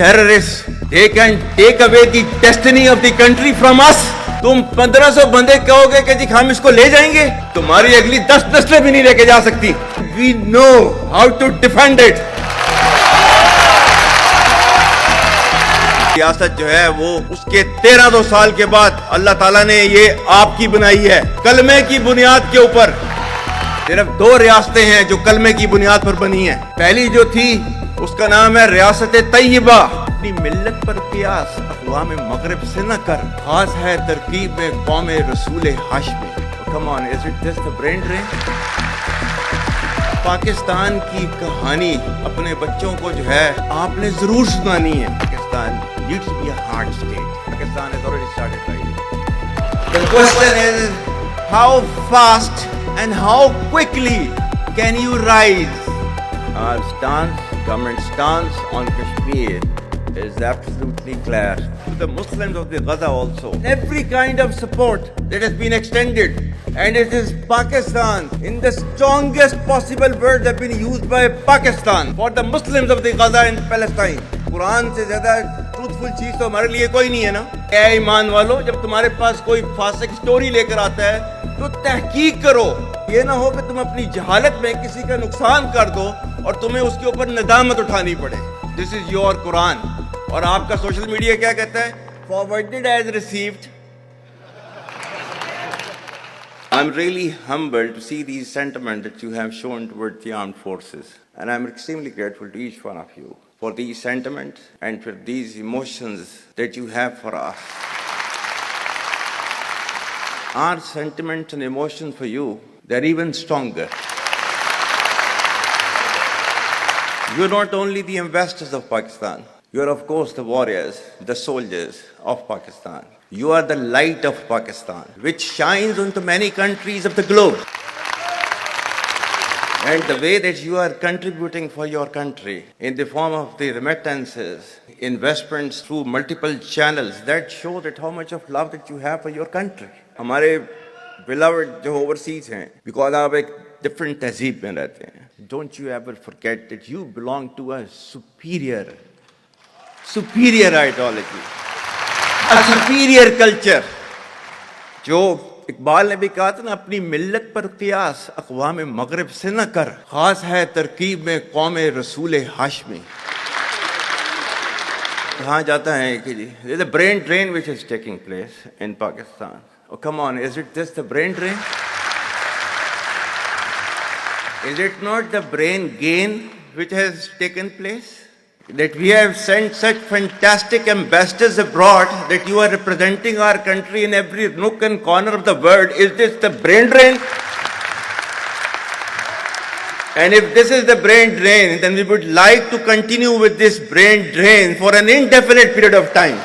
Terrorists, they can take away the destiny of the country from us. तुम 1500 बंदे कहोगे कि जी हम इसको ले जाएंगे, तुम्हारी अगली 10 नस्लें भी नहीं लेके जा सकती. We know how to defend it. सियासत जो है वो उसके 1300 साल के बाद अल्लाह ताला ने ये आपकी बनाई है कलमे की बुनियाद के ऊपर. सिर्फ 2 रियासतें हैं जो कलमे की बुनियाद पर बनी हैं. पहली जो थी उसका नाम है रियासत तैयबा. अपनी मिल्लत पर कियास अक़वाम मगरिब से न कर, खास है तरकीब में कौम रसूल Hashmi. Come on, is it just a brain drain? Pakistan की कहानी अपने बच्चों को जो है आपने जरूर सुनानी है. Pakistan needs to be a hard state. Pakistan has already started writing. The question is how fast and how quickly can you rise? Our stance, government stance on Kashmir is absolutely clear. The Muslims of the Gaza also, every kind of support that has been extended, and it is Pakistan in the strongest possible words have been used by Pakistan for the Muslims of the Gaza and Palestine. Quran से ज्यादा truthful चीज तो हमारे लिए कोई नहीं है ना. ऐ ईमान वालों, जब तुम्हारे पास कोई फासिक स्टोरी लेकर आता है तो तहकीक करो. ये ना हो कि तुम अपनी जहालत में किसी का नुकसान कर दो और तुम्हें उसके ऊपर नदामत उठानी पड़े. This is your Quran. और आपका सोशल मीडिया क्या कहता है? Forwarded as received. I'm really humbled to see these sentiments that you have shown towards the armed forces, and I'm extremely grateful to each one of you for these sentiments and for these emotions that you have for us. Our sentiments and emotions for you, they're even stronger. You're not only the ambassadors of Pakistan, you're of course the warriors, the soldiers of Pakistan. You are the light of Pakistan, which shines onto many countries of the globe. And the way that you are contributing for your country in the form of the remittances, investments through multiple channels, that shows that how much of love that you have for your country. हमारे beloved जो overseas हैं, because आप एक different तहजीब में रहते हैं. Don't you ever forget that you belong to a superior ideology, a superior culture. जो इकबाल ने भी कहा था ना, अपनी मिल्लत पर कियास अक़वाम मगरिब से न कर, खास है तरकीब में कौम रसूल हाशमी. कहा जाता है कि जी there's a brain drain which is taking place in Pakistan. Oh come on, is it just a brain drain? Is it not the brain gain which has taken place? That we have sent such fantastic ambassadors abroad that you are representing our country in every nook and corner of the world. Is this the brain drain? And if this is the brain drain, then we would like to continue with this brain drain for an indefinite period of time.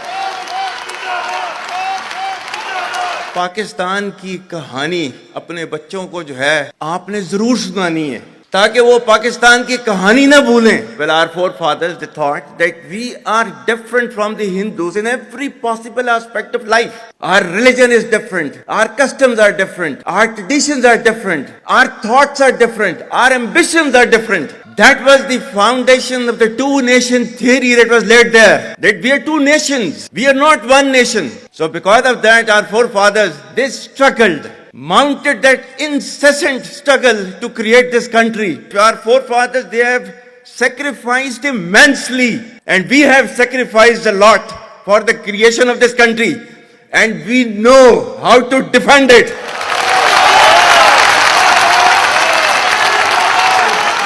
Pakistan की कहानी अपने बच्चों को जो है आपने जरूर सुनानी है, ताकि वो पाकिस्तान की कहानी ना भूलें. Well, our forefathers, they thought that we are different from the Hindus in every possible aspect of life. Our religion is different, our customs are different, our traditions are different, our thoughts are different, our ambitions are different. That was the foundation of the 2-nation theory that was laid there. That we are 2 nations, we are not 1 nation. So because of that, our forefathers, they struggled, mounted that incessant struggle to create this country. Our forefathers, they have sacrificed immensely, and we have sacrificed a lot for the creation of this country, and we know how to defend it.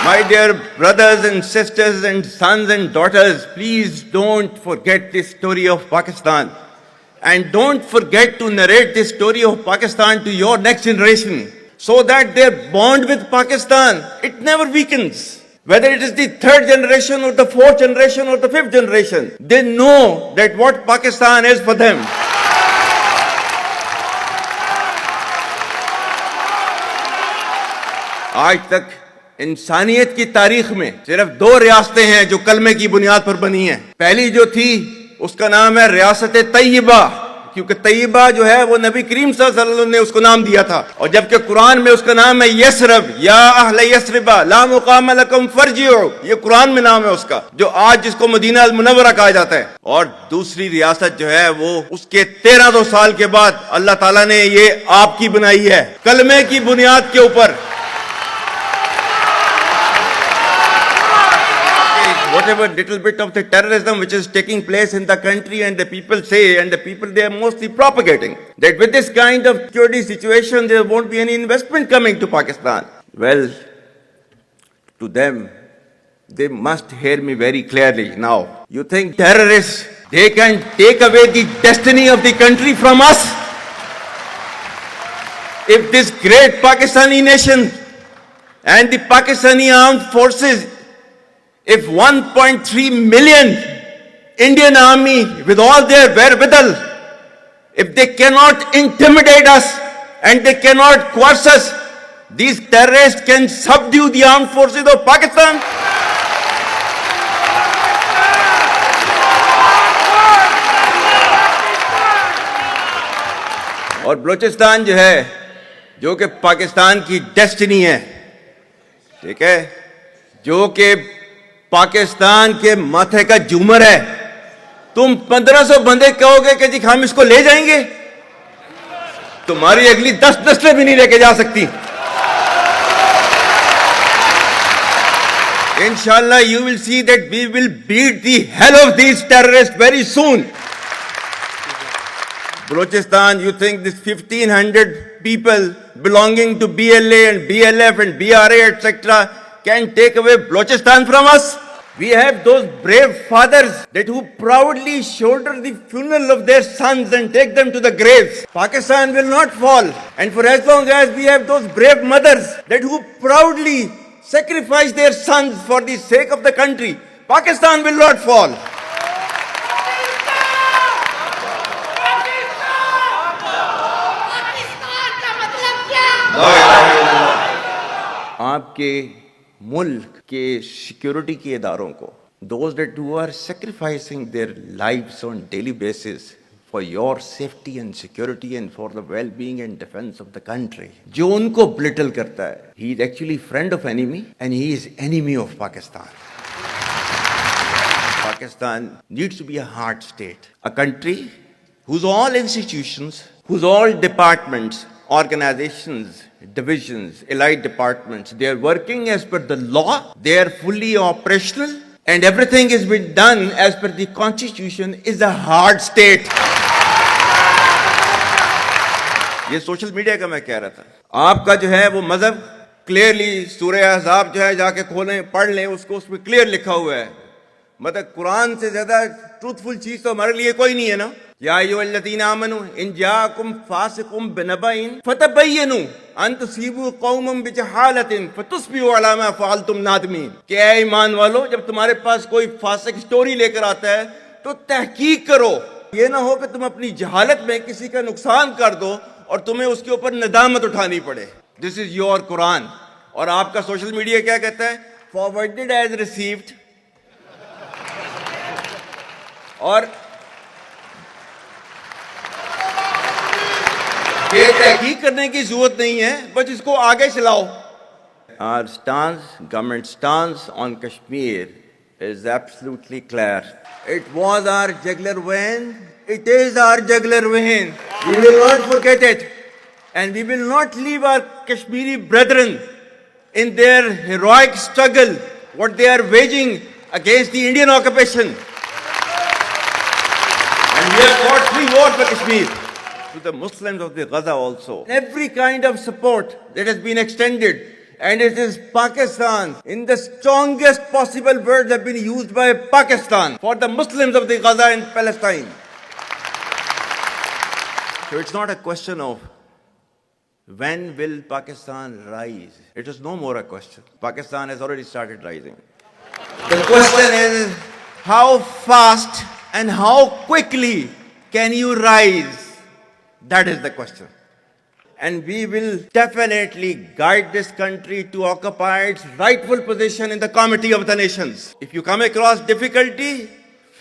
My dear brothers and sisters and sons and daughters, please don't forget the story of Pakistan. And don't forget to narrate this story of Pakistan to your next generation, so that their bond with Pakistan, it never weakens. Whether it is the 3rd generation or the 4th generation or the 5th generation, they know that what Pakistan is for them. आज तक इंसानियत की तारीख में सिर्फ 2 रियासतें हैं जो कलमे की बुनियाद पर बनी हैं. पहली जो थी उसका नाम है रियासत तैयबा, क्योंकि तैयबा जो है वो नबी करीम सल्लल्लाहु अलैहि वसल्लम ने उसको नाम दिया था, और जबकि कुरान में उसका नाम है यसरब, या अहले यसरिबा ला मुकाम लकुम फरजिउ, ये कुरान में नाम है उसका, जो आज जिसको मदीना अल मुनव्वरा कहा जाता है। और दूसरी रियासत जो है वो उसके 1300 साल के बाद अल्लाह ताला ने ये आपकी बनाई है, कलमे की बुनियाद के ऊपर। Whatever little bit of the terrorism which is taking place in the country, and the people say, and the people they are mostly propagating, that with this kind of security situation there won't be any investment coming to Pakistan. Well, to them, they must hear me very clearly now. You think terrorists, they can take away the destiny of the country from us? If this great Pakistani nation and the Pakistani armed forces, if 1.3 million Indian army with all their wherewithal, if they cannot intimidate us and they cannot coerce us, these terrorists can subdue the armed forces of Pakistan. और बलूचिस्तान जो है, जो कि पाकिस्तान की destiny है, ठीक है, जो कि पाकिस्तान के माथे का झूमर है, तुम 1500 बंदे कहोगे कि जी हम इसको ले जाएंगे, तुम्हारी अगली 10 नस्लें भी नहीं लेके जा सकती। Inshallah, you will see that we will beat the hell of these terrorists very soon. Balochistan, you think this 1500 people belonging to BLA and BLF and BRA, etc., can take away Balochistan from us? We have those brave fathers that who proudly shoulder the funeral of their sons and take them to the graves. Pakistan will not fall. And for as long as we have those brave mothers that who proudly sacrifice their sons for the sake of the country, Pakistan will not fall. आपके मुल्क के security के इदारों को, those that who are sacrificing their lives on daily basis for your safety and security and for the well-being and defense of the country, जो उनको belittle करता है, he is actually friend of enemy and he is enemy of Pakistan. Pakistan needs to be a hard state, a country whose all institutions, whose all departments, organizations, divisions, allied departments, they are working as per the law, they are fully operational, and everything is being done as per the constitution, is a hard state. ये social media का मैं कह रहा था, आपका जो है वो मजहब क्लियरली सूरह अहज़ाब जो है जाके खोलें पढ़ लें, उसको उसमें क्लियर लिखा हुआ है, मतलब कुरान से ज्यादा ट्रूथफुल चीज तो हमारे लिए कोई नहीं है ना। या अय्युहल्लज़ीना आमनू इन जाअकुम फासिकुम बिनबइन फतबय्यनु अन तुसीबू कौमम बिजहालतिन फतुस्बिहू अला मा फअलतुम नादिमीन। कि ऐ ईमान वालो, जब तुम्हारे पास कोई फासिक स्टोरी लेकर आता है तो तहकीक करो, ये ना हो कि तुम अपनी जहालत में किसी का नुकसान कर दो और तुम्हें उसके ऊपर नदामत उठानी पड़े। This is your Quran. और आपका सोशल मीडिया क्या कहता है? Forwarded as received. और ये तहकीक करने की जरूरत नहीं है, बस इसको आगे चलाओ। Our stance, government stance on Kashmir is absolutely clear. It was our jugular vein. It is our jugular vein. We will not forget it, and we will not leave our Kashmiri brethren in their heroic struggle, what they are waging against the Indian occupation. And we have fought free war for Kashmir. To the Muslims of the Gaza also, every kind of support that has been extended, and it is Pakistan, in the strongest possible words have been used by Pakistan for the Muslims of the Gaza and Palestine. So it's not a question of when will Pakistan rise. It is no more a question. Pakistan has already started rising. The question is how fast and how quickly can you rise? That is the question. And we will definitely guide this country to occupy its rightful position in the Committee of the Nations. If you come across difficulty,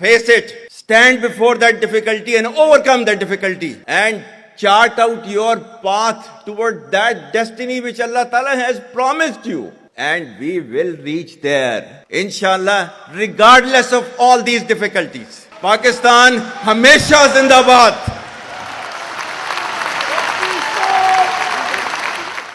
face it. stand before that difficulty and overcome that difficulty and chart out your path toward that destiny which Allah Ta'ala has promised you. And we will reach there, inshallah, regardless of all these difficulties. Pakistan, Hamesha Zindabad.